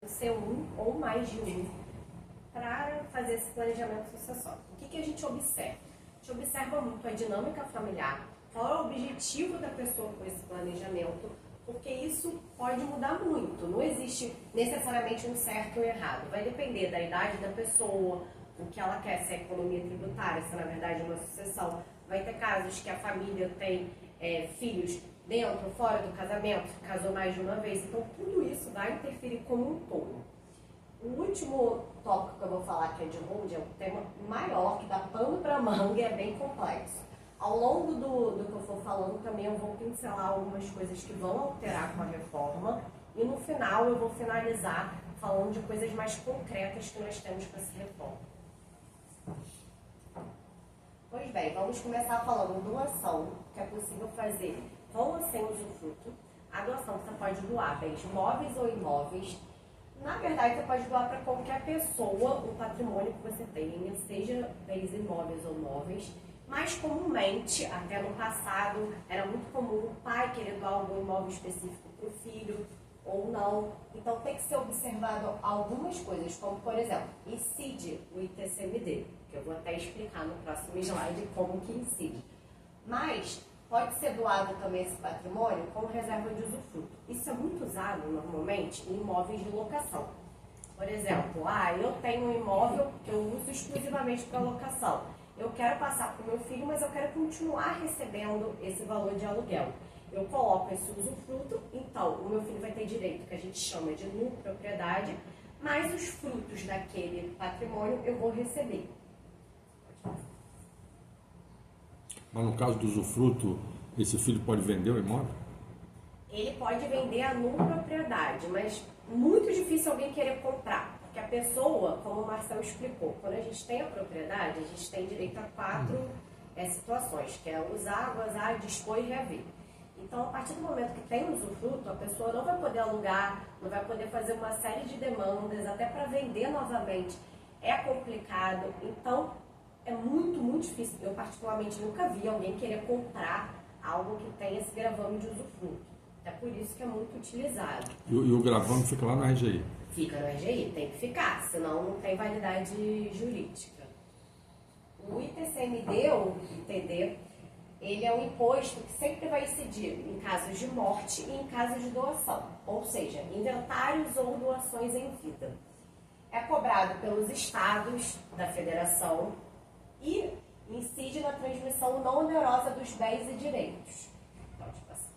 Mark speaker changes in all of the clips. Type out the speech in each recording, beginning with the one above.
Speaker 1: ser um ou mais de um para fazer esse planejamento sucessório. O que a gente observa? A gente observa muito a dinâmica familiar, qual é o objetivo da pessoa com esse planejamento, porque isso pode mudar muito. Não existe necessariamente um certo ou errado. Vai depender da idade da pessoa, o que ela quer, se é economia tributária, se na verdade é uma sucessão. Vai ter casos que a família tem filhos dentro, fora do casamento, casou mais de uma vez. Então, tudo isso vai interferir como um todo. O último tópico que eu vou falar, que é de holding, é um tema maior, que dá pano para manga e é bem complexo. Ao longo do que eu for falando, também eu vou pincelar algumas coisas que vão alterar com a reforma. E no final, eu vou finalizar falando de coisas mais concretas que nós temos com essa reforma. Pois bem, vamos começar falando doação, que é possível fazer com ou sem usufruto. A doação você pode doar bens móveis ou imóveis. Na verdade, você pode doar para qualquer pessoa o patrimônio que você tenha, seja bens imóveis ou móveis. Mais comumente, até no passado, era muito comum o pai querer doar algum imóvel específico para o filho ou não. Então, tem que ser observado algumas coisas, como, por exemplo, incide o ITCMD, que eu vou até explicar no próximo slide como que incide. Mas pode ser doado também esse patrimônio como reserva de usufruto. Isso é muito usado, normalmente, em imóveis de locação. Por exemplo, eu tenho um imóvel que eu uso exclusivamente para locação. Eu quero passar para o meu filho, mas eu quero continuar recebendo esse valor de aluguel. Eu coloco esse usufruto, então o meu filho vai ter direito, que a gente chama de propriedade, mas os frutos daquele patrimônio eu vou receber.
Speaker 2: Mas no caso do usufruto, esse filho pode vender o imóvel?
Speaker 1: Ele pode vender a propriedade, mas muito difícil alguém querer comprar. Porque a pessoa, como o Marcelo explicou, quando a gente tem a propriedade, a gente tem direito a 4 situações, que é usar, gozar, dispor e reaver. Então, a partir do momento que tem usufruto, a pessoa não vai poder alugar, não vai poder fazer uma série de demandas, até para vender novamente é complicado. Então, é muito, muito difícil. Eu, particularmente, nunca vi alguém querer comprar algo que tem esse gravame de usufruto. É por isso que é muito utilizado.
Speaker 2: E o gravame fica lá na RGI?
Speaker 1: Fica no RGI, tem que ficar, senão não tem validade jurídica. O ITCMD, ou ITD, ele é um imposto que sempre vai incidir em casos de morte e em casos de doação, ou seja, inventários ou doações em vida. É cobrado pelos estados da federação e incide na transmissão não onerosa dos bens e direitos. Pode passar.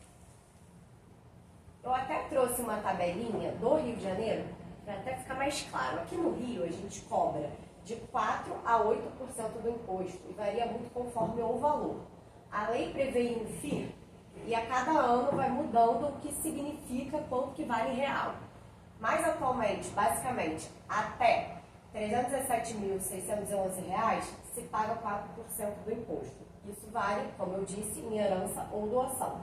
Speaker 1: Eu até trouxe uma tabelinha do Rio de Janeiro, para até ficar mais claro. Aqui no Rio, a gente cobra de 4% a 8% do imposto e varia muito conforme o valor. A lei prevê INFIR e a cada ano vai mudando o que significa quanto que vale real. Mas atualmente, basicamente, até R$ 317.611 se paga 4% do imposto. Isso vale, como eu disse, em herança ou doação.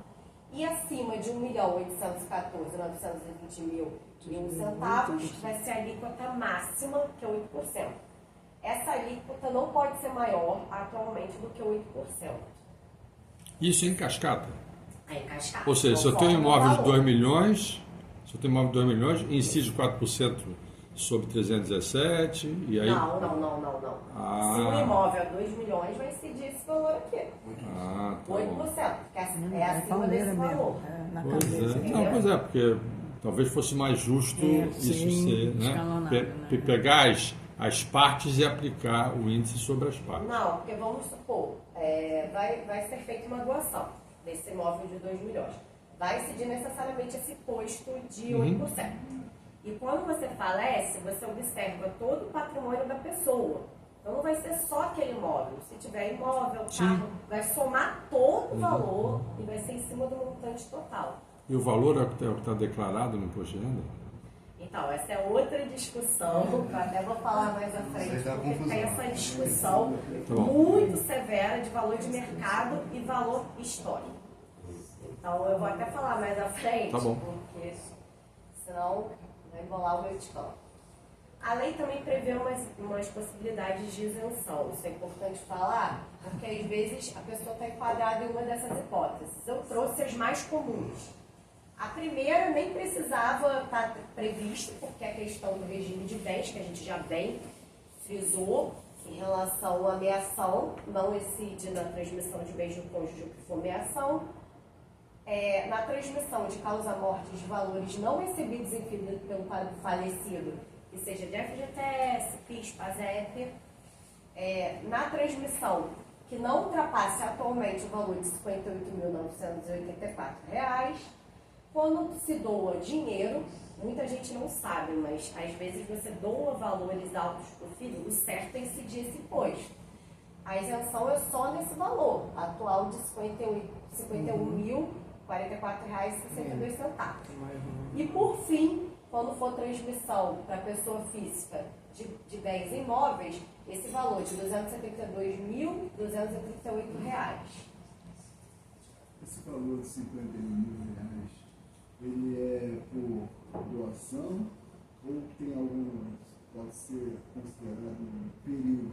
Speaker 1: E acima de R$ 1.814.920.001 vai ser a alíquota máxima, que é 8%. Essa alíquota não pode ser maior atualmente do que 8%.
Speaker 2: Isso em cascata?
Speaker 1: É em cascata.
Speaker 2: Ou seja, se eu tenho um imóvel de 2 milhões, incide 4% sobre 317, e aí...
Speaker 1: Não. Se o imóvel é 2 milhões, vai incidir esse valor aqui.
Speaker 2: Tá
Speaker 1: 8%, que é acima desse valor.
Speaker 2: Pois é, porque talvez fosse mais justo isso ser, né? Pegar as partes e aplicar o índice sobre as partes.
Speaker 1: Não, porque vamos supor, vai ser feita uma doação desse imóvel de 2 milhões. Vai incidir necessariamente esse imposto de 8%. E quando você falece, você observa todo o patrimônio da pessoa. Então não vai ser só aquele imóvel. Se tiver imóvel, carro, vai somar todo o valor e vai ser em cima do montante total.
Speaker 2: E o valor é o que está declarado no imposto de renda?
Speaker 1: Então, essa é outra discussão, que eu até vou falar mais à frente, porque tem essa discussão muito severa de valor de mercado e valor histórico. Então, eu vou até falar mais à frente, porque senão vai embolar o meu discurso. A lei também prevê umas possibilidades de isenção. Isso é importante falar, porque às vezes a pessoa está enquadrada em uma dessas hipóteses. Eu trouxe as mais comuns. A primeira nem precisava estar prevista, porque a questão do regime de bens, que a gente já bem frisou, em relação à meação, não excede na transmissão de bens do cônjuge o que for meação. Na transmissão de causa-morte de valores não recebidos em vida pelo falecido, que seja de FGTS, PIS, PASEP, na transmissão que não ultrapasse atualmente o valor de R$ 58.984, quando se doa dinheiro, muita gente não sabe, mas às vezes você doa valores altos para o filho, o certo é incidir esse imposto. A isenção é só nesse valor, atual de R$ 51.044,62. E por fim, quando for transmissão para pessoa física de bens imóveis, esse valor de R$ 272.238.
Speaker 3: Esse valor de R$ 51.000, ele é por doação ou tem pode ser considerado um período?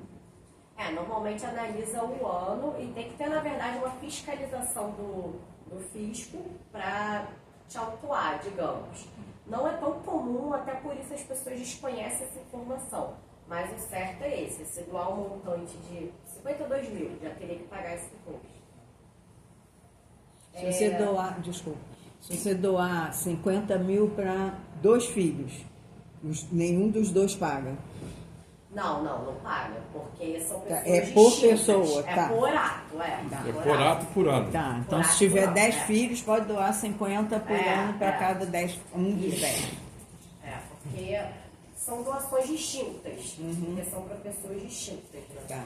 Speaker 1: Normalmente analisa o ano e tem que ter, na verdade, uma fiscalização do fisco para te autuar, digamos. Não é tão comum, até por isso as pessoas desconhecem essa informação. Mas o certo é esse, se doar um montante de 52 mil, já teria que pagar esse imposto.
Speaker 4: Se você doar, se você doar 50 mil para 2 filhos, nenhum dos 2 paga.
Speaker 1: Não paga, porque são pessoas
Speaker 4: É por
Speaker 1: distintas.
Speaker 4: pessoa, tá.
Speaker 1: É por ato,
Speaker 2: por ato por ano.
Speaker 4: Tá, então
Speaker 1: Por
Speaker 4: se
Speaker 1: ato
Speaker 4: tiver
Speaker 1: por ano,
Speaker 4: 10 filhos, pode doar 50 por ano para cada 10, um dos 10.
Speaker 1: Porque são doações distintas, porque são para pessoas distintas. Né?
Speaker 4: Tá.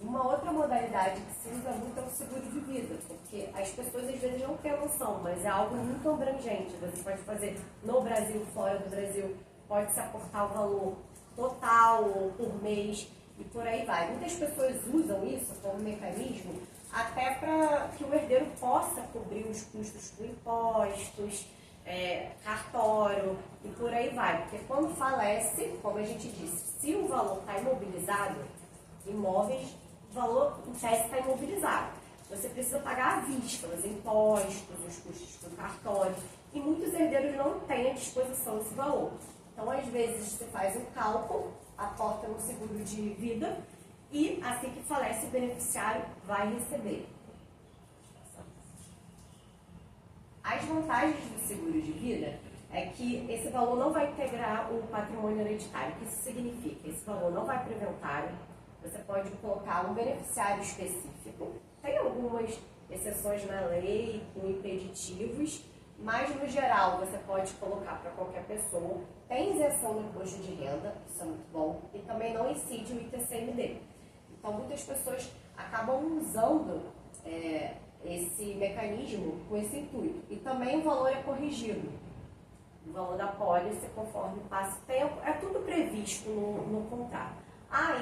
Speaker 1: Uma outra modalidade que se usa muito é o seguro de vida, porque as pessoas às vezes não têm noção, mas é algo muito abrangente. Você pode fazer no Brasil, fora do Brasil, pode se aportar o valor total ou por mês e por aí vai. Muitas pessoas usam isso como mecanismo até para que o herdeiro possa cobrir os custos com impostos, cartório e por aí vai. Porque quando falece, como a gente disse, se o valor está imobilizado, imóveis, o valor em tese está imobilizado. Você precisa pagar à vista os impostos, os custos com cartório, e muitos herdeiros não têm à disposição esse valor. Então, às vezes, você faz um cálculo, aporta no seguro de vida e, assim que falece, o beneficiário vai receber. As vantagens do seguro de vida é que esse valor não vai integrar o patrimônio hereditário. O que isso significa? Esse valor não vai para o inventário. Você pode colocar um beneficiário específico. Tem algumas exceções na lei com impeditivos, mas no geral você pode colocar para qualquer pessoa. Tem isenção no imposto de renda, isso é muito bom, e também não incide o ITCMD. Então muitas pessoas acabam usando esse mecanismo com esse intuito. E também o valor é corrigido. O valor da pólice, conforme passa o tempo, é tudo previsto no contrato.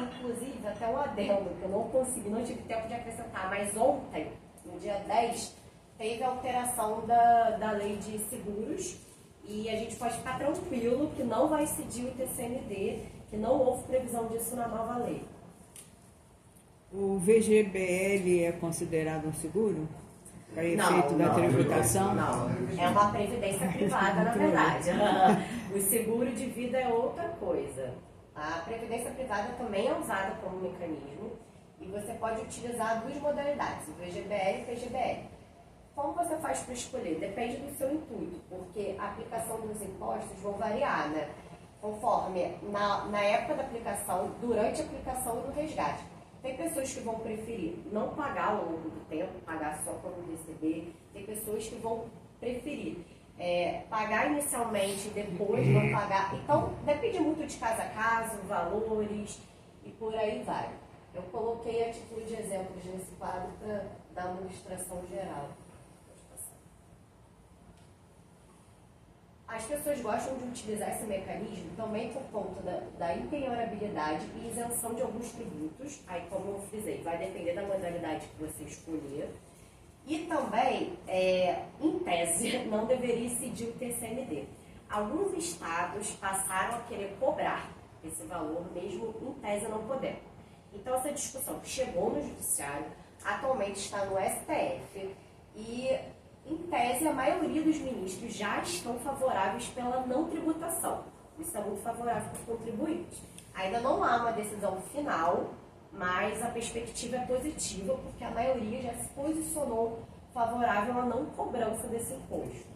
Speaker 1: Inclusive, até um adendo, que eu não tive tempo de acrescentar, mas ontem, no dia 10, teve alteração da lei de seguros e a gente pode ficar tranquilo que não vai incidir o ITCMD, que não houve previsão disso na nova lei.
Speaker 4: O VGBL é considerado um seguro? Para efeito da tributação?
Speaker 1: Não, é uma previdência privada, na verdade. O seguro de vida é outra coisa. A previdência privada também é usada como mecanismo e você pode utilizar 2 modalidades, o VGBL e o PGBL. Como você faz para escolher? Depende do seu intuito, porque a aplicação dos impostos vão variar, né? Conforme na época da aplicação, durante a aplicação e no resgate. Tem pessoas que vão preferir não pagar ao longo do tempo, pagar só quando receber. Tem pessoas que vão preferir pagar inicialmente e depois não pagar. Então, depende muito de caso a caso, valores e por aí vai. Eu coloquei a título de exemplos nesse quadro para dar uma ilustração geral. As pessoas gostam de utilizar esse mecanismo também por conta da impenhorabilidade e isenção de alguns tributos. Aí, como eu frisei, vai depender da modalidade que você escolher. E também, em tese, não deveria incidir o TCMD. Alguns estados passaram a querer cobrar esse valor, mesmo em tese não podendo. Então, essa discussão chegou no Judiciário, atualmente está no STF, e Em tese, a maioria dos ministros já estão favoráveis pela não tributação. Isso é muito favorável para os contribuintes. Ainda não há uma decisão final, mas a perspectiva é positiva, porque a maioria já se posicionou favorável à não cobrança desse imposto.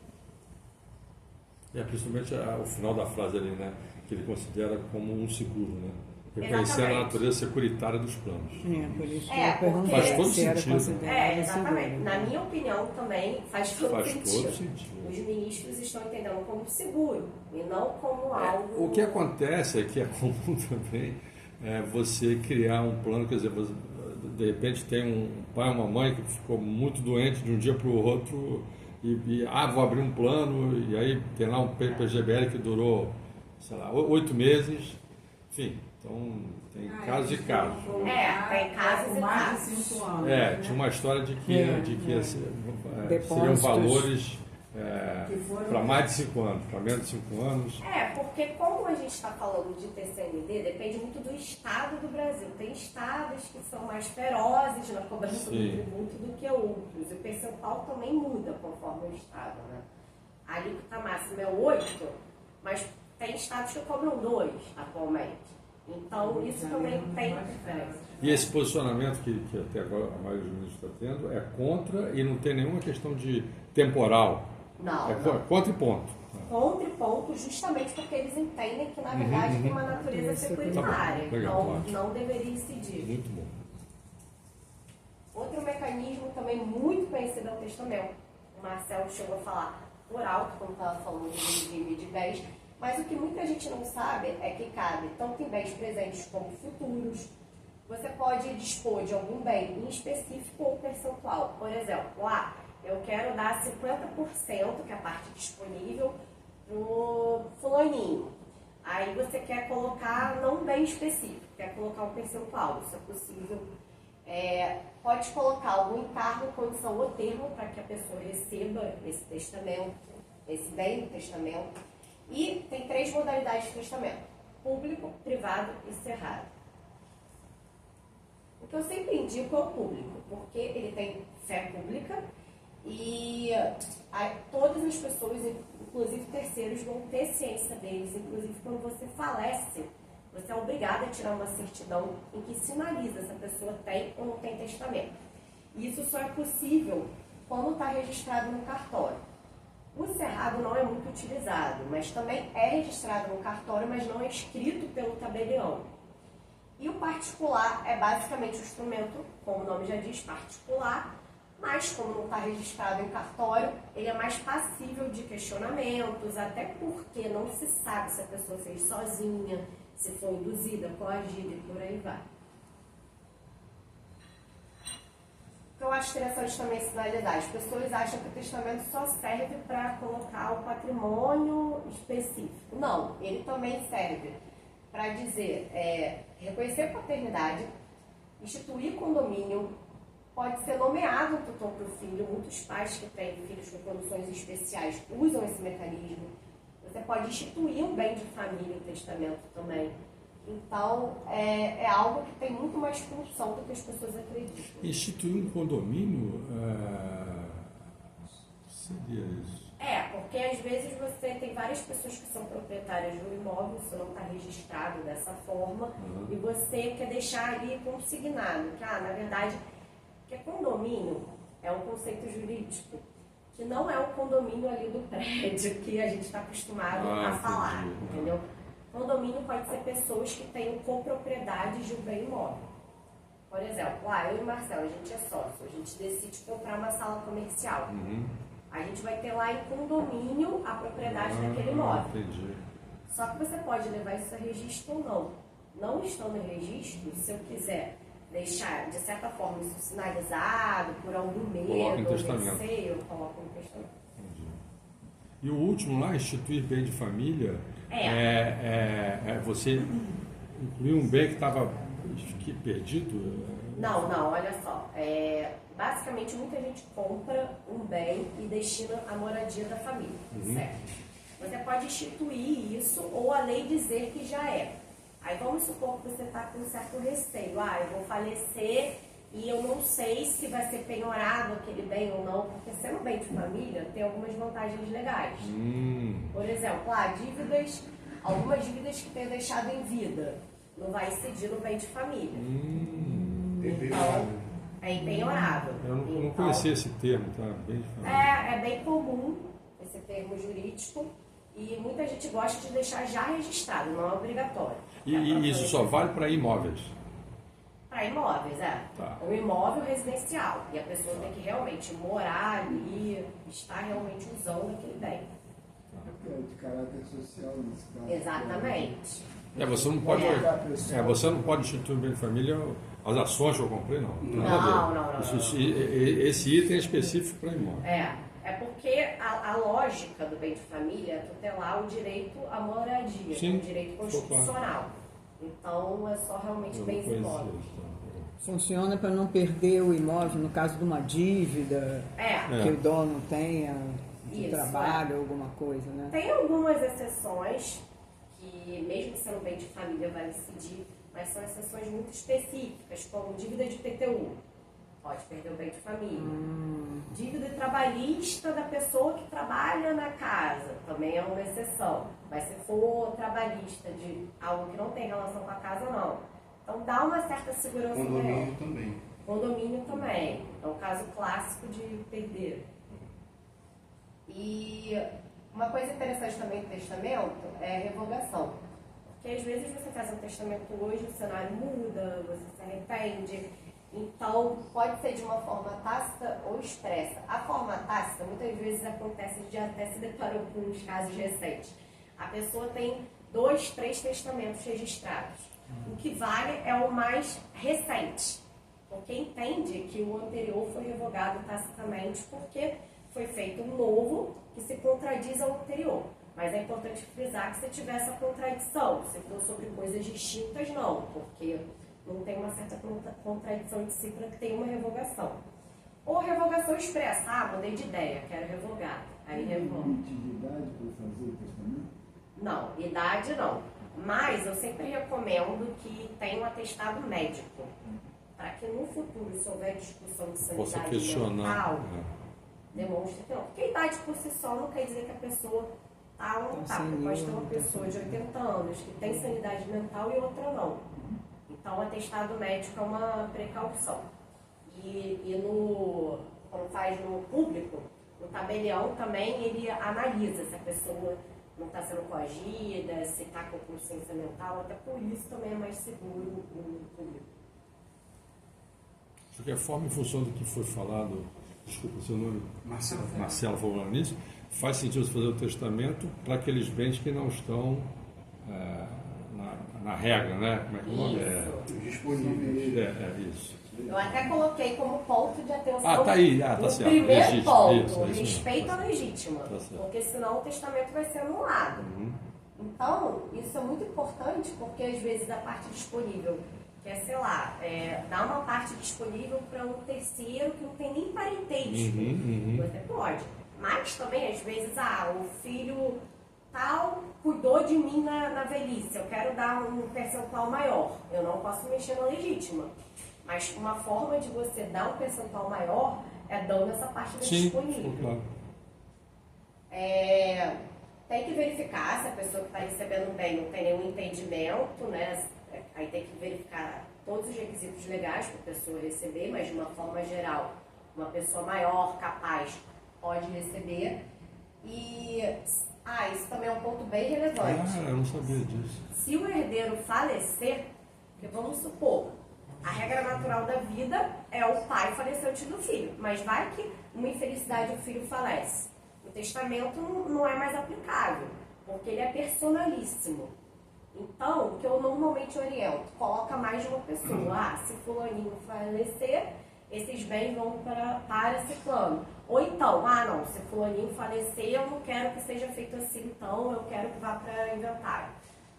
Speaker 2: Principalmente o final da frase ali, né? Que ele considera como um seguro, né? Reconhecer
Speaker 1: Exatamente.
Speaker 2: a natureza securitária dos planos.
Speaker 4: Por isso que
Speaker 1: É,
Speaker 4: eu perguntei
Speaker 2: faz todo
Speaker 4: se era
Speaker 2: sentido.
Speaker 4: considerado
Speaker 1: Exatamente.
Speaker 4: seguro.
Speaker 1: Na minha opinião também faz todo sentido.
Speaker 2: sentido.
Speaker 1: Os ministros estão entendendo como seguro e não como algo...
Speaker 2: O que acontece é que é comum também você criar um plano, quer dizer, você, de repente tem um pai ou uma mãe que ficou muito doente de um dia para o outro vou abrir um plano e aí tem lá um PGBL que durou, sei lá, 8 meses, enfim, então tem casos e casos.
Speaker 1: tem casos e
Speaker 5: mais
Speaker 1: casos.
Speaker 5: de 5 anos.
Speaker 2: Tinha uma história de que, seriam
Speaker 4: Depósitos.
Speaker 2: valores
Speaker 5: Que foram-
Speaker 2: para mais de 5 anos, para menos de 5 anos.
Speaker 1: Porque como a gente está falando de TCMD, depende muito do estado do Brasil. Tem estados que são mais ferozes na cobrança do tributo do que outros. E o percentual também muda conforme o estado, né? A alíquota máxima é 8, mas tem estados que cobram 2 atualmente. Então, isso também tem diferença.
Speaker 2: E esse posicionamento que até agora a maioria dos ministros está tendo é contra e não tem nenhuma questão de temporal.
Speaker 1: Não.
Speaker 2: Contra e ponto.
Speaker 1: Contra e ponto, justamente porque eles entendem que, na verdade, tem uma natureza securitária.
Speaker 2: Tá bom. Legal,
Speaker 1: Então,
Speaker 2: ótimo.
Speaker 1: não deveria incidir.
Speaker 2: Muito bom.
Speaker 1: Outro mecanismo também muito conhecido é o testamento. O Marcelo chegou a falar por alto, como estava falando do regime de bens, mas o que muita gente não sabe é que cabe tanto em bens presentes como futuros. Você pode dispor de algum bem em específico ou percentual. Por exemplo, eu quero dar 50%, que é a parte disponível, pro fulaninho. Aí você quer colocar não um bem específico, quer colocar um percentual, isso é possível. Pode colocar algum encargo, condição ou termo para que a pessoa receba esse testamento, esse bem do testamento. E tem 3 modalidades de testamento: público, privado e cerrado. O que eu sempre indico é o público, porque ele tem fé pública e todas as pessoas, inclusive terceiros, vão ter ciência deles. Inclusive, quando você falece, você é obrigado a tirar uma certidão em que sinaliza se a pessoa tem ou não tem testamento. E isso só é possível quando está registrado no cartório. O cerrado não é muito utilizado, mas também é registrado no cartório, mas não é escrito pelo tabelião. E o particular é basicamente o instrumento, como o nome já diz, particular, mas como não está registrado em cartório, ele é mais passível de questionamentos, até porque não se sabe se a pessoa fez sozinha, se foi induzida, coagida e por aí vai. O que eu acho interessante também sinalizar, as pessoas acham que o testamento só serve para colocar o patrimônio específico. Não, ele também serve para dizer, reconhecer paternidade, instituir condomínio, pode ser nomeado um tutor para o filho. Muitos pais que têm filhos com condições especiais usam esse mecanismo. Você pode instituir um bem de família, o testamento também. Então, é algo que tem muito mais função do que as pessoas acreditam.
Speaker 2: Instituir um condomínio seria isso?
Speaker 1: Porque às vezes você tem várias pessoas que são proprietárias de um imóvel, isso não está registrado dessa forma, e você quer deixar ali consignado, que, na verdade, que condomínio é um conceito jurídico, que não é o condomínio ali do prédio que a gente está acostumado a falar, entendeu? Condomínio pode ser pessoas que tenham copropriedade de um bem imóvel. Por exemplo, eu e o Marcelo, a gente é sócio, a gente decide comprar uma sala comercial. A gente vai ter lá em condomínio a propriedade daquele imóvel.
Speaker 2: Entendi.
Speaker 1: Só que você pode levar isso a registro ou não. Não estando em registro, se eu quiser deixar, de certa forma, isso sinalizado por algum medo ou receio, eu coloco no testamento.
Speaker 2: Entendi. E o último lá, instituir bem de família, você incluir um bem que estava perdido?
Speaker 1: Não, olha só. Basicamente, muita gente compra um bem e destina a moradia da família, certo? Você pode instituir isso ou a lei dizer que já é. Aí vamos supor que você está com um certo receio. Eu vou falecer E eu não sei se vai ser penhorado aquele bem ou não, porque sendo bem de família, tem algumas vantagens legais. Por exemplo, algumas dívidas que tenha deixado em vida, não vai incidir no bem de família. Então, é empenhorável.
Speaker 2: Eu não
Speaker 1: Então,
Speaker 2: conhecia esse termo, tá? Bem diferente.
Speaker 1: é bem comum esse termo jurídico e muita gente gosta de deixar já registrado, não é obrigatório.
Speaker 2: E isso só vale para imóveis?
Speaker 1: Para imóveis,
Speaker 2: Tá.
Speaker 1: Um imóvel residencial. E a pessoa tem que realmente morar ali, estar realmente usando aquele bem.
Speaker 3: É de caráter social nesse caso.
Speaker 1: Exatamente.
Speaker 2: Você não pode instituir um bem de família, as ações que eu comprei, não.
Speaker 1: Não.
Speaker 2: Esse item é específico para imóvel.
Speaker 1: É porque a lógica do bem de família é tutelar o direito à moradia,
Speaker 2: Sim,
Speaker 1: o direito constitucional. Então, é só realmente
Speaker 2: Eu não
Speaker 1: bens
Speaker 2: conhecia
Speaker 1: imóveis.
Speaker 2: isso, tá?
Speaker 4: Funciona para não perder o imóvel no caso de uma dívida que o dono tenha de
Speaker 1: Isso,
Speaker 4: trabalho, alguma coisa, né?
Speaker 1: Tem algumas exceções que, mesmo sendo bem de família, vai incidir, mas são exceções muito específicas, como dívida de PTU. Pode perder o bem de família. Dívida trabalhista da pessoa que trabalha na casa, também é uma exceção. Mas se for trabalhista de algo que não tem relação com a casa, não. Então dá uma certa segurança maior.
Speaker 5: Condomínio também.
Speaker 1: Condomínio também. É um caso clássico de perder. E uma coisa interessante também do testamento é a revogação. Porque às vezes você faz um testamento hoje, o cenário muda, você se arrepende. Então, pode ser de uma forma tácita ou expressa. A forma tácita, muitas vezes acontece, a gente já até se deparou com uns casos recentes. A pessoa tem 2, 3 testamentos registrados. O que vale é o mais recente, porque entende que o anterior foi revogado tacitamente porque foi feito um novo que se contradiz ao anterior. Mas é importante frisar que se tiver essa contradição, se for sobre coisas distintas, não, porque não tem uma certa contradição de si para ter uma revogação. Ou revogação expressa, mudei de ideia, quero revogar. Aí revoga.
Speaker 3: Limite de idade para fazer o testamento?
Speaker 1: Não, idade não. Mas eu sempre recomendo que tenha um atestado médico, para que no futuro, se houver discussão de
Speaker 2: Possa
Speaker 1: sanidade
Speaker 2: questionar.
Speaker 1: mental, demonstre que não. Porque a idade por si só não quer dizer que a pessoa está ou não está. Porque pode ter uma pessoa de 80 anos que tem sanidade mental e outra não. Então, o atestado médico é uma precaução. Quando faz no público, no tabelião também ele analisa se a pessoa não está sendo coagida, se está com consciência mental, até por isso também é mais seguro no público.
Speaker 2: De qualquer forma, em função do que foi falado, desculpa, seu nome, Marcelo falando nisso, faz sentido você fazer o testamento para aqueles bens que não estão na regra, né? Como é que o nome é?
Speaker 5: Disponíveis.
Speaker 2: Isso.
Speaker 1: Eu até coloquei como ponto de atenção
Speaker 2: Tá aí, tá
Speaker 1: o
Speaker 2: certo.
Speaker 1: primeiro
Speaker 2: Legítimo,
Speaker 1: ponto,
Speaker 2: isso
Speaker 1: respeito à
Speaker 2: mesmo.
Speaker 1: legítima,
Speaker 2: Tá certo.
Speaker 1: porque senão o testamento vai ser anulado. Então, isso é muito importante, porque às vezes a parte disponível, que é, sei lá, dar uma parte disponível para um terceiro que não tem nem parentesco, você pode. Mas também, às vezes, o filho tal cuidou de mim na velhice, eu quero dar um percentual maior, eu não posso mexer na legítima. Mas uma forma de você dar um percentual maior é dando essa parte disponível.
Speaker 2: Claro.
Speaker 1: Tem que verificar se a pessoa que está recebendo bem não tem nenhum entendimento, né? Aí tem que verificar todos os requisitos legais para a pessoa receber, mas de uma forma geral, uma pessoa maior, capaz, pode receber. E isso também é um ponto bem relevante.
Speaker 2: Eu não sabia disso.
Speaker 1: Se o herdeiro falecer, porque vamos supor, a regra natural da vida é o pai falecer antes do filho, mas vai que uma infelicidade o filho falece. O testamento não é mais aplicável, porque ele é personalíssimo. Então, o que eu normalmente oriento, coloca mais de uma pessoa. Se fulaninho falecer, esses bens vão para ciclano. Ou então, não, se fulaninho falecer, eu não quero que seja feito assim, então eu quero que vá para inventário.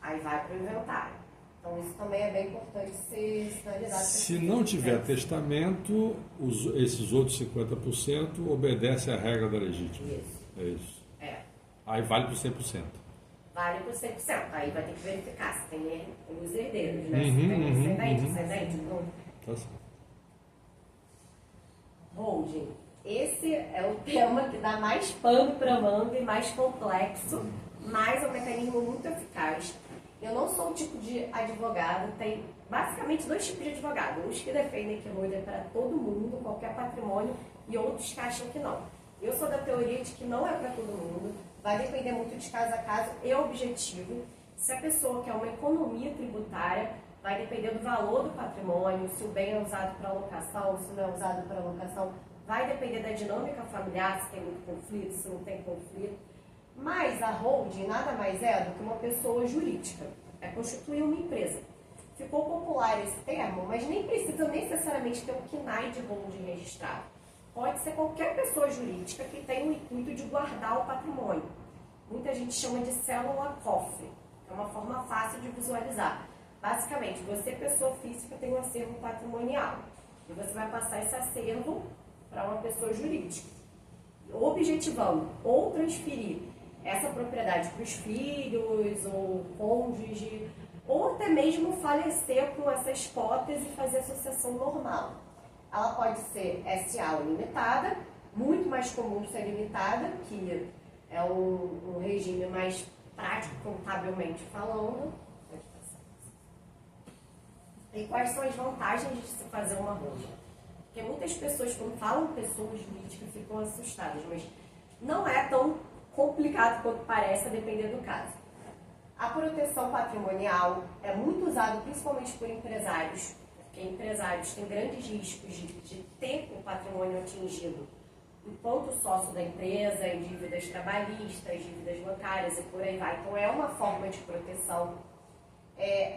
Speaker 1: Aí vai para o inventário. Então, isso também é bem importante ser sinalizado.
Speaker 2: Se não tiver testamento, esses outros 50% obedecem à regra da legítima.
Speaker 1: Isso.
Speaker 2: É isso. Aí vale por 100%.
Speaker 1: Vale por 100%. Aí vai ter que verificar se tem os herdeiros, né? Se tem descendente, não.
Speaker 2: Tá certo.
Speaker 1: Holding. Esse é o tema que dá mais pano para manga e mais complexo, mas é um mecanismo muito eficaz. Eu não sou o tipo de advogado, tem basicamente dois tipos de advogado. Uns que defendem que holding é para todo mundo, qualquer patrimônio, e outros que acham que não. Eu sou da teoria de que não é para todo mundo, vai depender muito de caso a caso e objetivo. Se a pessoa quer uma economia tributária, vai depender do valor do patrimônio, se o bem é usado para alocação, se não é usado para alocação, vai depender da dinâmica familiar, se tem muito conflito, se não tem conflito. Mas a holding nada mais é do que uma pessoa jurídica, é constituir uma empresa. Ficou popular esse termo, mas nem precisa necessariamente ter um KNAI de holding registrado. Pode ser qualquer pessoa jurídica que tenha o intuito de guardar o patrimônio. Muita gente chama de célula-cofre, que é uma forma fácil de visualizar. Basicamente, você, pessoa física, tem um acervo patrimonial e você vai passar esse acervo para uma pessoa jurídica, objetivando ou transferir essa propriedade para os filhos ou cônjuge, ou até mesmo falecer com essas cotas e fazer associação normal. Ela pode ser SA ou limitada, muito mais comum ser limitada, que é um regime mais prático contabilmente falando. E quais são as vantagens de se fazer uma holding? Porque muitas pessoas, quando falam pessoas jurídicas, ficam assustadas, mas não é tão complicado quanto parece, a depender do caso. A proteção patrimonial é muito usada principalmente por empresários, porque empresários têm grandes riscos de ter o patrimônio atingido enquanto sócio da empresa, em dívidas trabalhistas, dívidas bancárias e por aí vai. Então é uma forma de proteção.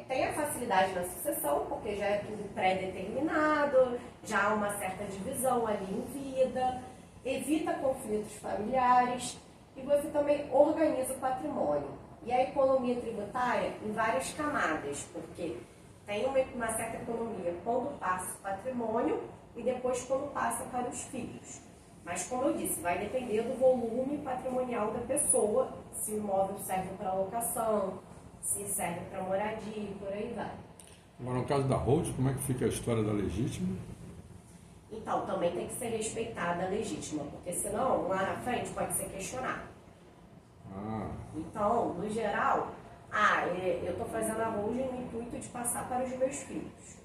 Speaker 1: Tem a facilidade na sucessão, porque já é tudo pré-determinado, já há uma certa divisão ali em vida, evita conflitos familiares e você também organiza o patrimônio. E a economia tributária em várias camadas, porque tem uma certa economia quando passa o patrimônio e depois quando passa para os filhos. Mas, como eu disse, vai depender do volume patrimonial da pessoa, se o imóvel serve para alocação, se serve para moradia e por aí vai.
Speaker 2: Agora, no caso da holding, como é que fica a história da legítima?
Speaker 1: Então, também tem que ser respeitada a legítima, porque senão, lá na frente, pode ser questionado. Então, no geral, eu estou fazendo a holding no intuito de passar para os meus filhos.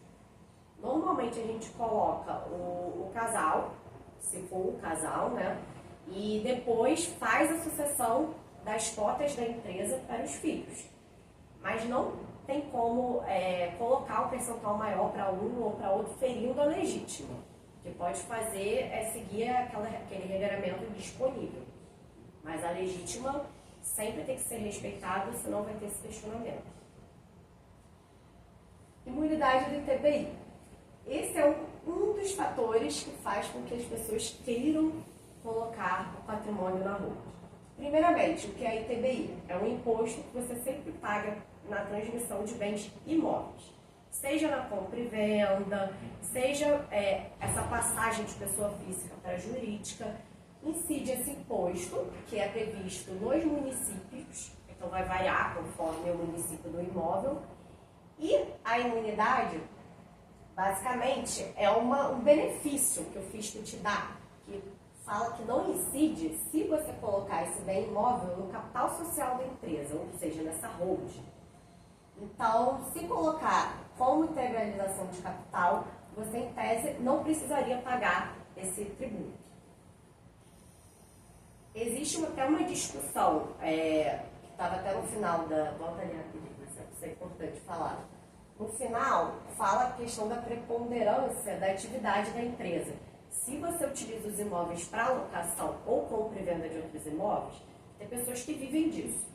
Speaker 1: Normalmente, a gente coloca o casal, se for o casal, né? E depois faz a sucessão das cotas da empresa para os filhos. Mas não tem como colocar o percentual maior para um ou para outro, ferindo a legítima. O que pode fazer é seguir aquele regramento disponível. Mas a legítima sempre tem que ser respeitada, senão vai ter esse questionamento. Imunidade do ITBI. Esse é um dos fatores que faz com que as pessoas queiram colocar o patrimônio na rua. Primeiramente, o que é ITBI? É um imposto que você sempre paga na transmissão de bens imóveis. Seja na compra e venda, seja essa passagem de pessoa física para jurídica, incide esse imposto, que é previsto nos municípios, então vai variar conforme o município do imóvel, e a imunidade, basicamente, é um benefício que o fisco te dá, que fala que não incide se você colocar esse bem imóvel no capital social da empresa, ou seja, nessa holding. Então, se colocar como integralização de capital, você, em tese, não precisaria pagar esse tributo. Existe até uma discussão, que estava até no final volta ali rapidinho, isso é importante falar. No final, fala a questão da preponderância da atividade da empresa. Se você utiliza os imóveis para alocação ou compra e venda de outros imóveis, tem pessoas que vivem disso.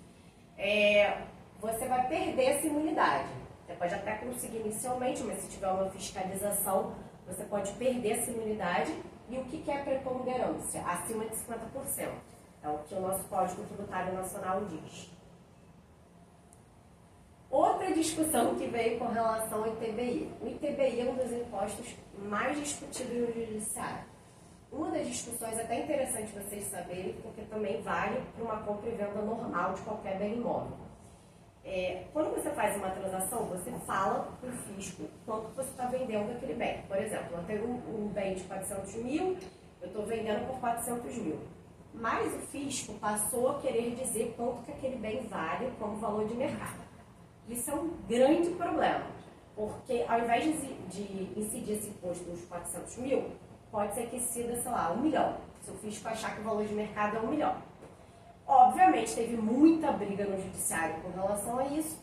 Speaker 1: Você vai perder essa imunidade. Você pode até conseguir inicialmente, mas se tiver uma fiscalização, você pode perder essa imunidade. E o que é preponderância? Acima de 50%. É o que o nosso Código Tributário Nacional diz. Outra discussão que veio com relação ao ITBI. O ITBI é um dos impostos mais discutidos no judiciário. Uma das discussões até interessante vocês saberem, porque também vale para uma compra e venda normal de qualquer bem imóvel. Quando você faz uma transação, você fala para o fisco quanto você está vendendo aquele bem. Por exemplo, eu tenho um bem de 400 mil, eu estou vendendo por 400 mil. Mas o fisco passou a querer dizer quanto que aquele bem vale como valor de mercado. Isso é um grande problema, porque ao invés de incidir esse imposto dos 400 mil, pode ser que incida, sei lá, 1 milhão, se o fisco achar que o valor de mercado é 1 milhão. Obviamente, teve muita briga no judiciário com relação a isso,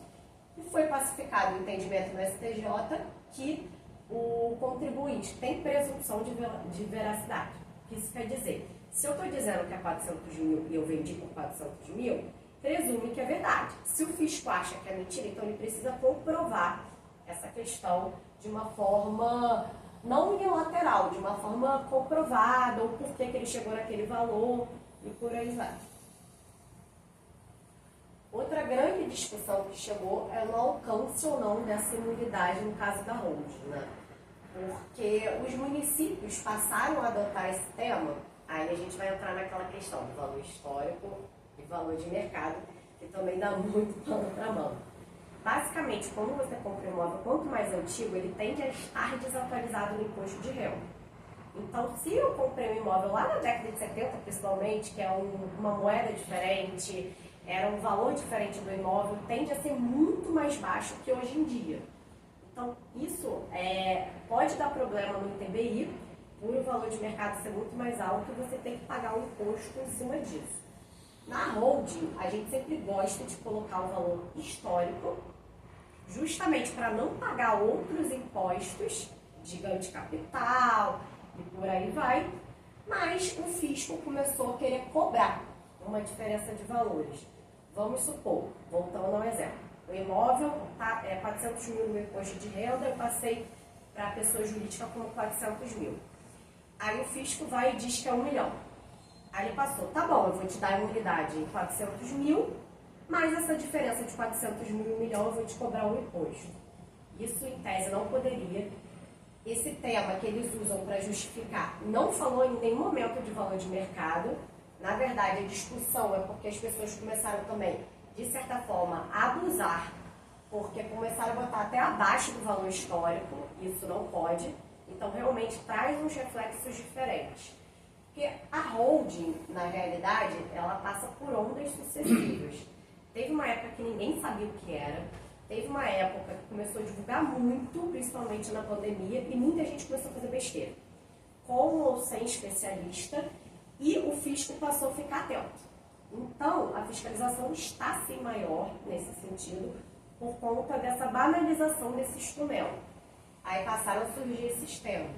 Speaker 1: e foi pacificado o entendimento no STJ que o contribuinte tem presunção de veracidade. O que isso quer dizer? Se eu estou dizendo que é 400 mil e eu vendi por 400 mil, presume que é verdade. Se o fisco acha que é mentira, então ele precisa comprovar essa questão de uma forma não unilateral, de uma forma comprovada, ou por que ele chegou naquele valor, e por aí vai. Outra grande discussão que chegou é no alcance ou não dessa imunidade no caso da holding, né? Porque os municípios passaram a adotar esse tema, aí a gente vai entrar naquela questão do valor histórico e valor de mercado, que também dá muito pano para mão. Basicamente, quando você compra um imóvel, quanto mais antigo, ele tende a estar desatualizado no imposto de renda. Então, se eu comprei um imóvel lá na década de 70, principalmente, que é uma moeda diferente, era um valor diferente do imóvel, tende a ser muito mais baixo que hoje em dia. Então, isso pode dar problema no ITBI, por o valor de mercado ser muito mais alto, e você tem que pagar um imposto em cima disso. Na holding, a gente sempre gosta de colocar o valor histórico, justamente para não pagar outros impostos de ganho de capital e por aí vai, mas o fisco começou a querer cobrar uma diferença de valores. Vamos supor, voltando ao exemplo, o imóvel é 400 mil no imposto de renda, eu passei para a pessoa jurídica como 400 mil. Aí o fisco vai e diz que é 1 milhão. Aí ele passou, tá bom, eu vou te dar a imunidade em 400 mil, mas essa diferença de 400 mil e 1 milhão eu vou te cobrar um imposto. Isso, em tese, não poderia. Esse tema que eles usam para justificar não falou em nenhum momento de valor de mercado. Na verdade, a discussão é porque as pessoas começaram também, de certa forma, a abusar, porque começaram a botar até abaixo do valor histórico, isso não pode. Então, realmente, traz uns reflexos diferentes. Porque a holding, na realidade, ela passa por ondas sucessivas. Teve uma época que ninguém sabia o que era, teve uma época que começou a divulgar muito, principalmente na pandemia, e muita gente começou a fazer besteira, com ou sem especialista, e o fisco passou a ficar atento. Então, a fiscalização está sim maior nesse sentido, por conta dessa banalização desse instrumento. Aí passaram a surgir esses temas.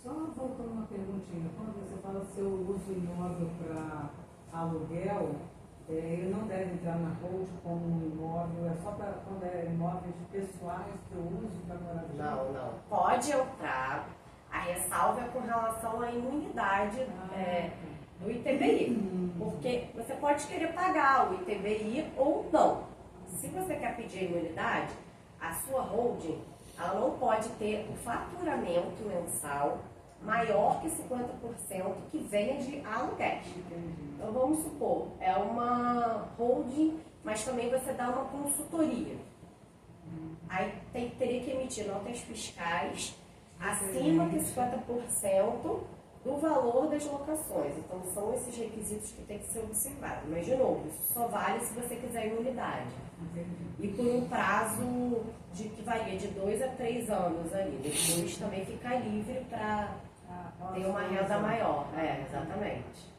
Speaker 6: Só voltando uma perguntinha, quando você fala se eu uso imóvel para aluguel, ele não deve entrar na hold como um imóvel, é só para quando é imóveis pessoais que eu uso para moradia?
Speaker 1: Não. Pode entrar. A ressalva é com relação à imunidade do ITBI. Porque você pode querer pagar o ITBI ou não. Se você quer pedir a imunidade, a sua holding ela não pode ter o faturamento mensal maior que 50% que venha de aluguéis. Então vamos supor, é uma holding, mas também você dá uma consultoria. Aí teria que emitir notas fiscais acima de 50% do valor das locações. Então são esses requisitos que tem que ser observados. Mas de novo, isso só vale se você quiser imunidade. E por um prazo que varia de 2 a 3 anos ali. Depois também fica livre para ter uma renda maior. Exatamente.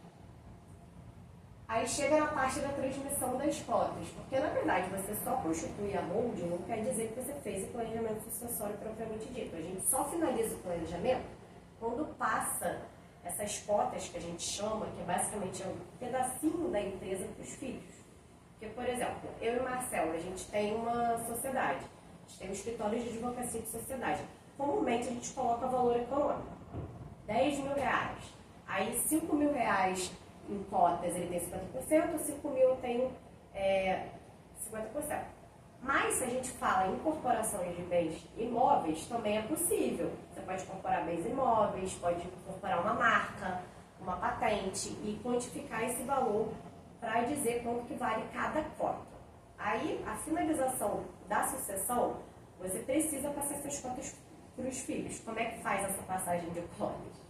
Speaker 1: Aí chega na parte da transmissão das cotas, porque na verdade você só constitui a holding não quer dizer que você fez o planejamento sucessório propriamente dito. A gente só finaliza o planejamento quando passa essas cotas que a gente chama, que basicamente é um pedacinho da empresa para os filhos. Porque, por exemplo, eu e Marcelo, a gente tem uma sociedade, a gente tem um escritório de advocacia de sociedade. Comumente a gente coloca valor econômico, 10 mil reais. Aí 5 mil reais em cotas ele tem 50%, 5 mil eu tenho 50%. Mas se a gente fala em incorporações de bens imóveis, também é possível. Você pode incorporar bens imóveis, pode incorporar uma marca, uma patente e quantificar esse valor para dizer quanto que vale cada cota. finalização da sucessão, você precisa passar suas cotas para os filhos. Como é que faz essa passagem de cotas?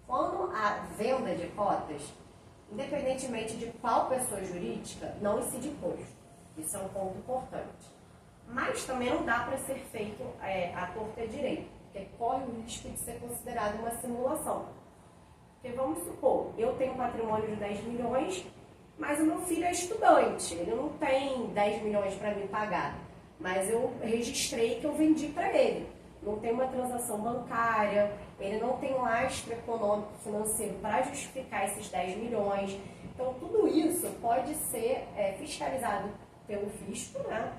Speaker 1: Quando há venda de cotas, independentemente de qual pessoa jurídica, não incide imposto. Isso é um ponto importante. Mas também não dá para ser feito à torta e direito, porque corre o risco de ser considerado uma simulação. Porque vamos supor, eu tenho um patrimônio de 10 milhões, mas o meu filho é estudante, ele não tem 10 milhões para me pagar, mas eu registrei que eu vendi para ele. Não tem uma transação bancária, ele não tem lastro econômico financeiro para justificar esses 10 milhões. Então, tudo isso pode ser fiscalizado pelo fisco, né?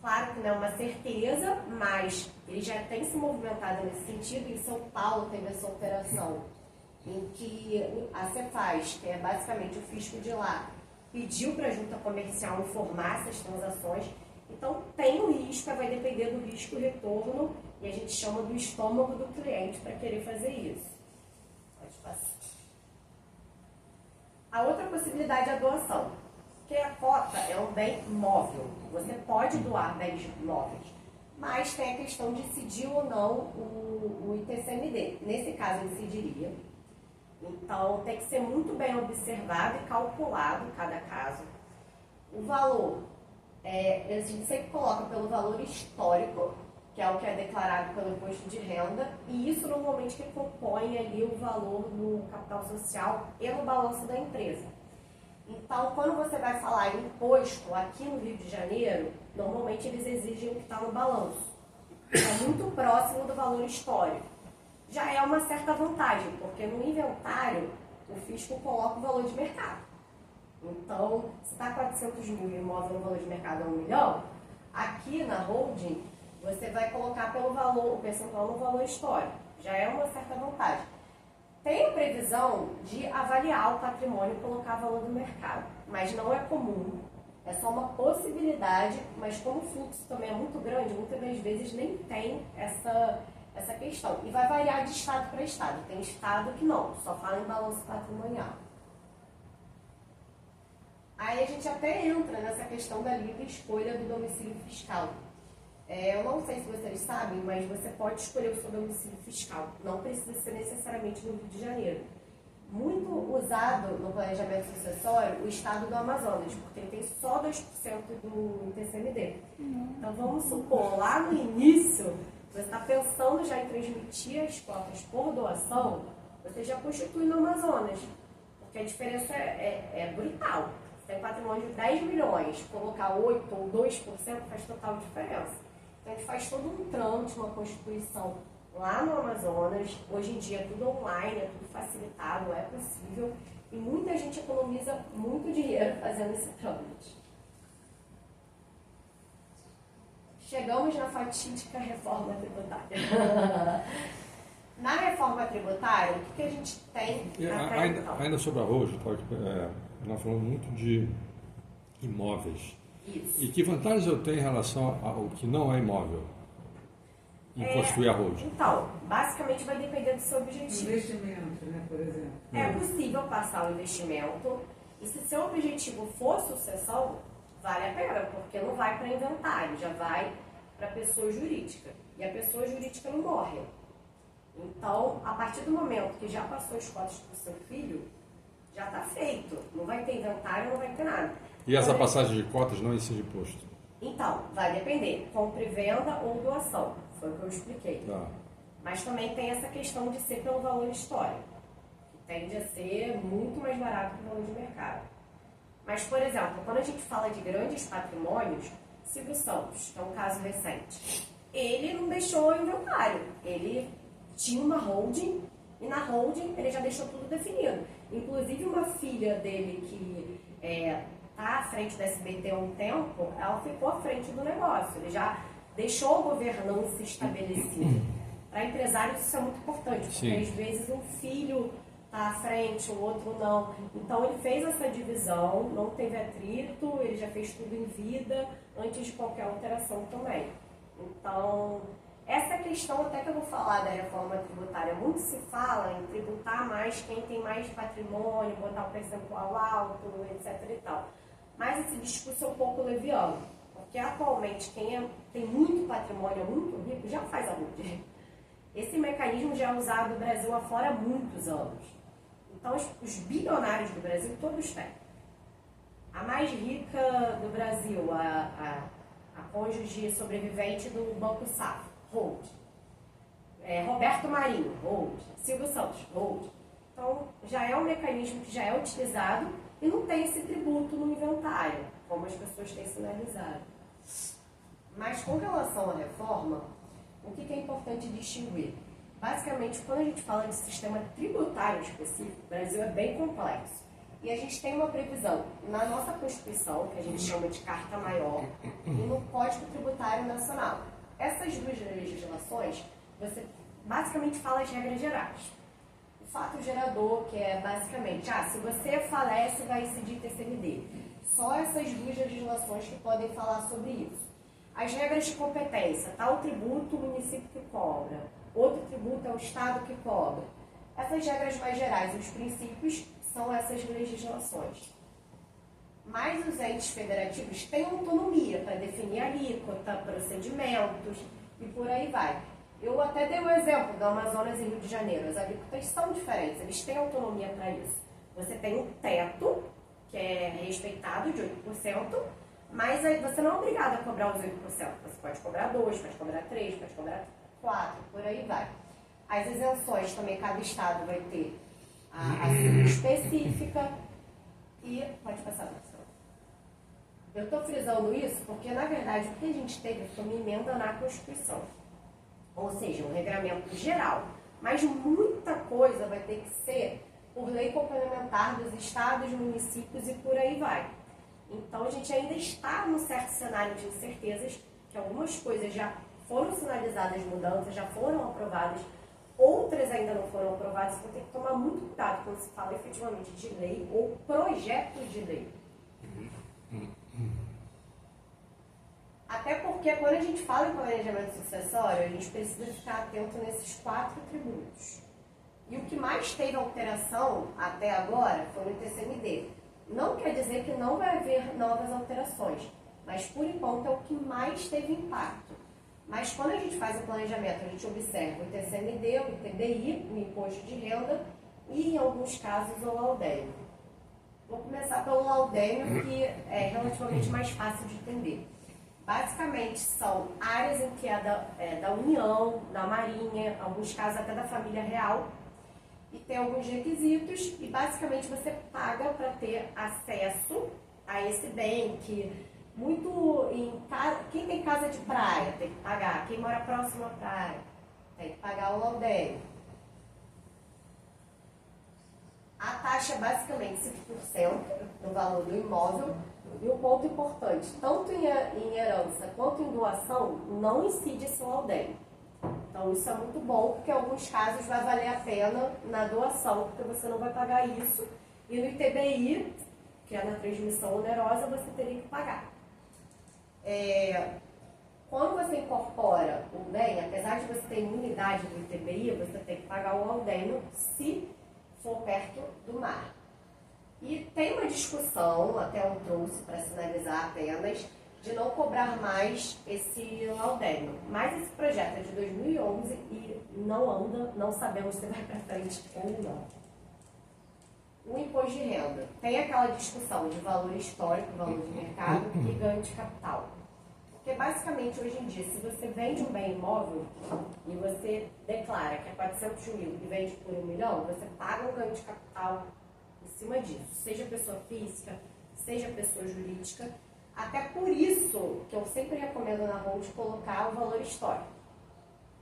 Speaker 1: Claro que não é uma certeza, mas ele já tem se movimentado nesse sentido. Em São Paulo teve essa operação em que a Cefaz, que é basicamente o fisco de lá, pediu para a junta comercial informar essas transações. Então, tem um risco, vai depender do risco retorno, e a gente chama do estômago do cliente para querer fazer isso. Pode passar. A outra possibilidade é a doação, porque a cota é um bem móvel. Você pode doar bens móveis, mas tem a questão de incidir ou não o ITCMD. Nesse caso, incidiria. Então, tem que ser muito bem observado e calculado cada caso. O valor, a gente sempre coloca pelo valor histórico, que é o que é declarado pelo imposto de renda, e isso normalmente que compõe ali o valor no capital social e no balanço da empresa. Então, quando você vai falar em imposto aqui no Rio de Janeiro, normalmente eles exigem o que está no balanço. É muito próximo do valor histórico. Já é uma certa vantagem, porque no inventário o fisco coloca o valor de mercado. Então, se está 400 mil e o imóvel no valor de mercado é 1 milhão, aqui na holding você vai colocar pelo valor, o percentual no valor histórico. Já é uma certa vantagem. Tem a previsão de avaliar o patrimônio e colocar valor do mercado, mas não é comum. É só uma possibilidade, mas como o fluxo também é muito grande, muitas das vezes nem tem essa questão. E vai variar de estado para estado. Tem estado que não, só fala em balanço patrimonial. Aí a gente até entra nessa questão da livre escolha do domicílio fiscal. Eu não sei se vocês sabem, mas você pode escolher o seu domicílio fiscal. Não precisa ser necessariamente no Rio de Janeiro. Muito usado no planejamento sucessório o estado do Amazonas, porque ele tem só 2% do ITCMD. Então vamos supor, lá no início, você está pensando já em transmitir as cotas por doação, você já constitui no Amazonas, porque a diferença é brutal. Você tem patrimônio de 10 milhões, colocar 8% ou 2% faz total diferença. Então a gente faz todo um trâmite, uma constituição lá no Amazonas. Hoje em dia é tudo online, é tudo facilitado, é possível. E muita gente economiza muito dinheiro fazendo esse trâmite. Chegamos na fatídica reforma tributária. Na reforma tributária, o que a gente tem até então?
Speaker 2: Ainda sobre a hoje, nós falamos muito de imóveis.
Speaker 1: Isso.
Speaker 2: E que vantagens eu tenho em relação ao que não é imóvel? Em construir a hoje?
Speaker 1: Então, basicamente vai depender do seu objetivo.
Speaker 6: Investimento, né, por exemplo.
Speaker 1: É possível passar o investimento, e se seu objetivo for sucessão, vale a pena, porque não vai para inventário, já vai para pessoa jurídica. E a pessoa jurídica não morre. Então, a partir do momento que já passou as cotas para o seu filho, já está feito. Não vai ter inventário, não vai ter nada.
Speaker 2: E essa passagem de cotas não incide imposto?
Speaker 1: Então, vai depender. Compra e venda ou doação. Foi o que eu expliquei.
Speaker 2: Tá.
Speaker 1: Mas também tem essa questão de ser pelo valor histórico, que tende a ser muito mais barato que o valor de mercado. Mas, por exemplo, quando a gente fala de grandes patrimônios, Silvio Santos, que é um caso recente, ele não deixou inventário. Ele tinha uma holding, e na holding ele já deixou tudo definido. Inclusive, uma filha dele que está à frente da SBT há um tempo, ela ficou à frente do negócio. Ele já deixou a governança estabelecida. Para empresários isso é muito importante, porque
Speaker 2: Sim.
Speaker 1: às vezes um filho está à frente, o outro não. Então ele fez essa divisão, não teve atrito, ele já fez tudo em vida, antes de qualquer alteração também. Então, essa questão até que eu vou falar da reforma tributária, muito se fala em tributar mais quem tem mais patrimônio, botar um percentual alto, etc. e tal. Mas esse discurso é um pouco leviano, porque geralmente quem tem muito patrimônio, muito rico, já faz a hold. Esse mecanismo já é usado no Brasil afora há muitos anos. Então, os bilionários do Brasil, todos têm. A mais rica do Brasil, a cônjuge sobrevivente do Banco Safra, hold. Roberto Marinho, hold. Silvio Santos, hold. Então, já é um mecanismo que já é utilizado e não tem esse tributo no inventário, como as pessoas têm sinalizado. Mas, com relação à reforma, o que é importante distinguir? Basicamente, quando a gente fala de sistema tributário específico, o Brasil é bem complexo. E a gente tem uma previsão na nossa Constituição, que a gente chama de Carta Maior, e no Código Tributário Nacional. Essas duas legislações, você basicamente fala as regras gerais. O fato gerador, que é basicamente, se você falece, vai incidir TCMD. Só essas duas legislações que podem falar sobre isso. As regras de competência, tal tributo o município que cobra, outro tributo é o Estado que cobra. Essas regras mais gerais, os princípios, são essas legislações. Mas os entes federativos têm autonomia para definir alíquota, procedimentos e por aí vai. Eu até dei o exemplo do Amazonas e Rio de Janeiro. As alíquotas são diferentes, eles têm autonomia para isso. Você tem um teto, que é respeitado, de 8%, mas você não é obrigado a cobrar os 8%. Você pode cobrar 2%, pode cobrar 3%, pode cobrar 4%, por aí vai. As isenções também, cada estado vai ter a sigla específica e pode passar a opção. Eu estou frisando isso porque, na verdade, o que a gente teve foi uma emenda na Constituição. Ou seja, um regramento geral. Mas muita coisa vai ter que ser por lei complementar dos estados, municípios e por aí vai. Então, a gente ainda está num certo cenário de incertezas, que algumas coisas já foram sinalizadas mudanças, já foram aprovadas, outras ainda não foram aprovadas, então tem que tomar muito cuidado quando se fala efetivamente de lei ou projeto de lei. Até porque quando a gente fala em planejamento sucessório, a gente precisa ficar atento nesses 4 tributos. E o que mais teve alteração até agora foi no TCMD. Não quer dizer que não vai haver novas alterações, mas por enquanto é o que mais teve impacto. Mas quando a gente faz o planejamento, a gente observa o TCMD, o ITBI, o Imposto de Renda e, em alguns casos, o laudêmio. Vou começar pelo laudêmio, que é relativamente mais fácil de entender. Basicamente, são áreas em que é da União, da Marinha, em alguns casos até da família real, e tem alguns requisitos, e basicamente você paga para ter acesso a esse bem, que quem tem casa de praia tem que pagar, quem mora próximo à praia tem que pagar o laudêmio. A taxa é basicamente 5% no valor do imóvel, e um ponto importante, tanto em herança quanto em doação, não incide esse laudêmio. Então isso é muito bom, porque em alguns casos vai valer a pena na doação, porque você não vai pagar isso, e no ITBI, que é na transmissão onerosa, você teria que pagar. Quando você incorpora o bem, apesar de você ter imunidade do ITBI, você tem que pagar o laudêmio se for perto do mar. E tem uma discussão, até eu trouxe para sinalizar apenas, de não cobrar mais esse laudêmio. Mas esse projeto é de 2011 e não anda, não sabemos se vai para frente ou não. O imposto de renda. Tem aquela discussão de valor histórico, valor de mercado e ganho de capital. Porque basicamente hoje em dia, se você vende um bem imóvel e você declara que é 400 mil e vende por 1 milhão, você paga um ganho de capital em cima disso. Seja pessoa física, seja pessoa jurídica. Até por isso que eu sempre recomendo na hold colocar o valor histórico.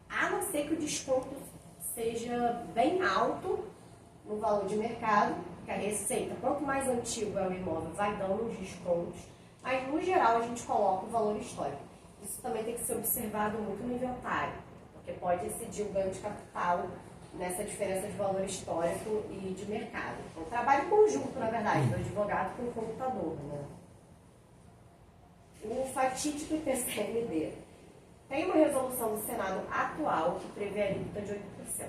Speaker 1: A não ser que o desconto seja bem alto no valor de mercado, que a receita, quanto mais antigo é o imóvel, vai dando uns descontos. Mas, no geral, a gente coloca o valor histórico. Isso também tem que ser observado muito no inventário, porque pode incidir o ganho de capital nessa diferença de valor histórico e de mercado. Então, trabalho conjunto, na verdade, do advogado com o computador, né? O fatídico TCMD. Tem uma resolução do Senado atual que prevê a alíquota de 8%.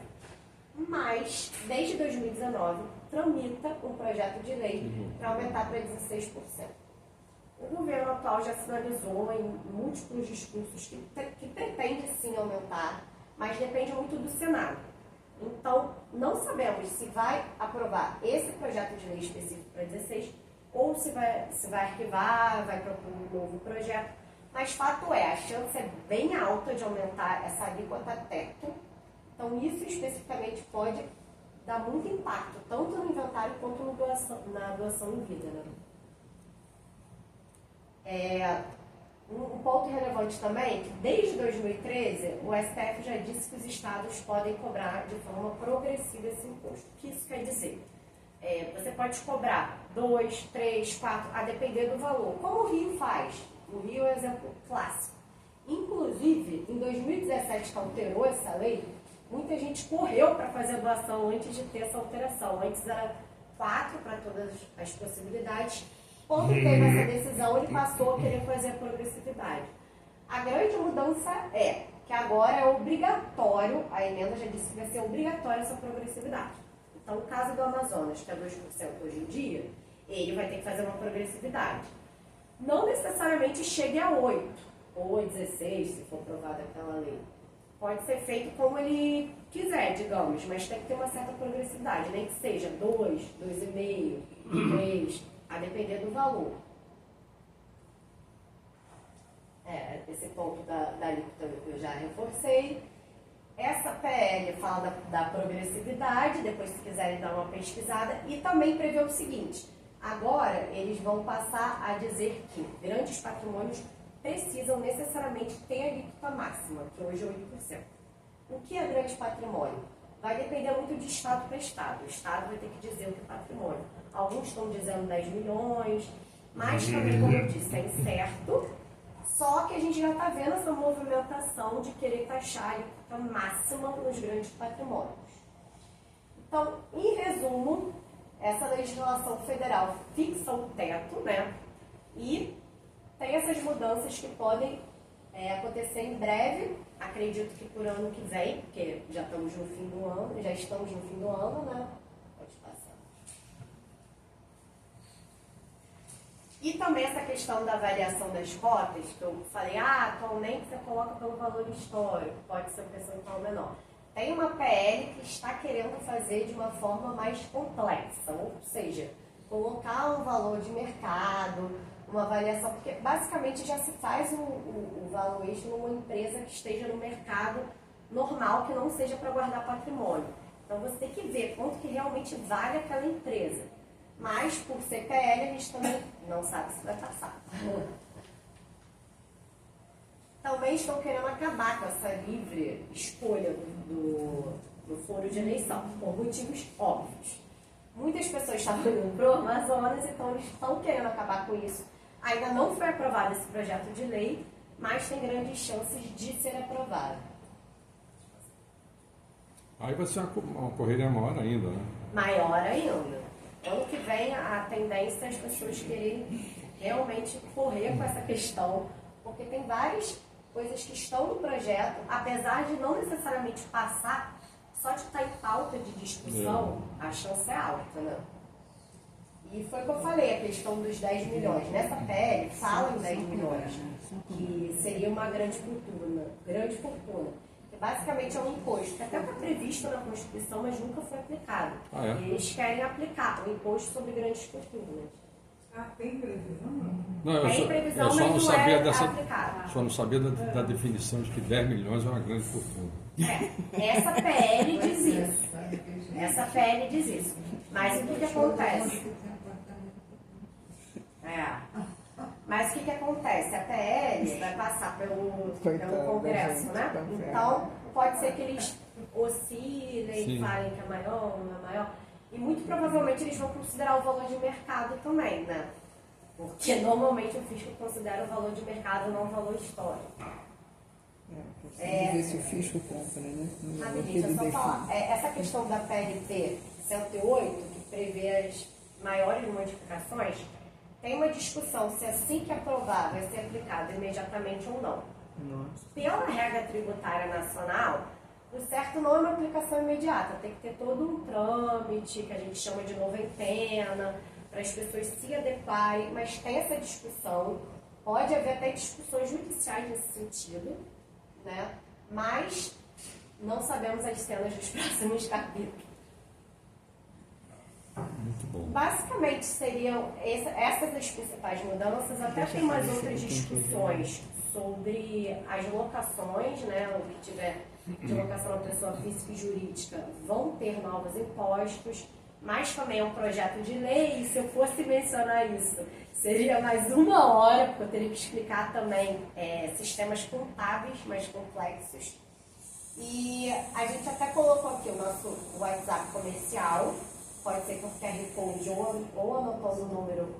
Speaker 1: Mas, desde 2019, tramita um projeto de lei para aumentar para 16%. O governo atual já sinalizou em múltiplos discursos que pretende sim aumentar, mas depende muito do Senado. Então, não sabemos se vai aprovar esse projeto de lei específico para 16 ou se vai arquivar, vai propor um novo projeto. Mas fato é, a chance é bem alta de aumentar essa alíquota teto. Então, isso especificamente pode dar muito impacto, tanto no inventário quanto na doação em vida, né? Um ponto relevante também, que desde 2013, o STF já disse que os estados podem cobrar de forma progressiva esse imposto. O que isso quer dizer? Você pode cobrar 2, 3, 4, a depender do valor, como o Rio faz. O Rio é um exemplo clássico. Inclusive, em 2017, que alterou essa lei, muita gente correu para fazer a doação antes de ter essa alteração. Antes era 4 para todas as possibilidades. Quando teve essa decisão, ele passou a querer fazer a progressividade. A grande mudança é que agora é obrigatório, a emenda já disse que vai ser obrigatória essa progressividade. Então, no caso do Amazonas, que é 2% hoje em dia, ele vai ter que fazer uma progressividade. Não necessariamente chegue a 8 ou a 16, se for aprovada aquela lei. Pode ser feito como ele quiser, digamos, mas tem que ter uma certa progressividade, nem que seja 2, 2,5, 3, a depender do valor. Esse ponto da alíquota eu já reforcei. Essa PL fala da progressividade, depois se quiserem dar uma pesquisada, e também prevê o seguinte: agora eles vão passar a dizer que grandes patrimônios precisam necessariamente ter a alíquota máxima, que hoje é 8%. O que é grande patrimônio? Vai depender muito de estado para estado. O estado vai ter que dizer o que é patrimônio. Alguns estão dizendo 10 milhões, mas também, como eu disse, é incerto. Só que a gente já está vendo essa movimentação de querer taxar a alíquota máxima nos grandes patrimônios. Então, em resumo, essa legislação federal fixa o teto, né? E tem essas mudanças que podem acontecer em breve, acredito que por ano que vem, porque já estamos no fim do ano, né? Pode passar. E também essa questão da variação das cotas, que eu falei, atualmente você coloca pelo valor histórico, pode ser um percentual menor. Tem uma PL que está querendo fazer de uma forma mais complexa, ou seja, colocar um valor de mercado, uma avaliação, porque basicamente já se faz o valuation numa empresa que esteja no mercado normal, que não seja para guardar patrimônio. Então você tem que ver quanto que realmente vale aquela empresa. Mas por CPL a gente também não sabe se vai passar. Também estão querendo acabar com essa livre escolha do foro de eleição, por motivos óbvios. Muitas pessoas estavam indo para o Amazonas, então eles estão querendo acabar com isso. Ainda não foi aprovado esse projeto de lei, mas tem grandes chances de ser aprovado.
Speaker 2: Aí vai ser uma correria maior ainda, né?
Speaker 1: Maior ainda. Ano que vem a tendência é as pessoas quererem realmente correr com essa questão, porque tem várias coisas que estão no projeto, apesar de não necessariamente passar, só de estar em pauta de discussão, a chance é alta, né? E foi o que eu falei, a questão dos 10 milhões. Nessa PL fala em 10 milhões, que seria uma grande fortuna. Que basicamente é um imposto que até está previsto na Constituição, mas nunca foi aplicado. E eles querem aplicar o imposto sobre grandes fortunas.
Speaker 6: Tem previsão?
Speaker 2: Não,
Speaker 1: Tem previsão,
Speaker 2: eu só
Speaker 1: mas
Speaker 2: não
Speaker 1: não
Speaker 2: sabia
Speaker 1: é
Speaker 2: dessa,
Speaker 1: aplicado.
Speaker 2: só não sabia da definição de que 10 milhões é uma grande fortuna.
Speaker 1: Essa PL diz isso. Essa PL diz isso. Mas o que acontece? Mas o que acontece? A PL vai passar pelo Congresso, né? Então, pode ser que eles oscilem, falem que é maior, não é maior. E muito provavelmente eles vão considerar o valor de mercado também, né? Porque normalmente o fisco considera o valor de mercado, não o valor histórico.
Speaker 4: Ver se o fisco compra, né?
Speaker 1: Deixa eu só falar. Essa questão da PLT 108, que prevê as maiores modificações, tem uma discussão se assim que aprovar vai ser aplicado imediatamente ou não. Pela regra tributária nacional, o certo não é uma aplicação imediata, tem que ter todo um trâmite que a gente chama de noventena, para as pessoas se adequarem, mas tem essa discussão, pode haver até discussões judiciais nesse sentido, né? Mas não sabemos as cenas dos próximos capítulos.
Speaker 2: Muito bom.
Speaker 1: Basicamente seriam essas as principais mudanças, até tem umas outras discussões sobre as locações, né? O que tiver de locação da pessoa física e jurídica vão ter novos impostos, mas também é um projeto de lei, e se eu fosse mencionar isso, seria mais 1 hora, porque eu teria que explicar também sistemas contábeis mais complexos. E a gente até colocou aqui o nosso WhatsApp comercial, pode ser por QR Code ou anotando o número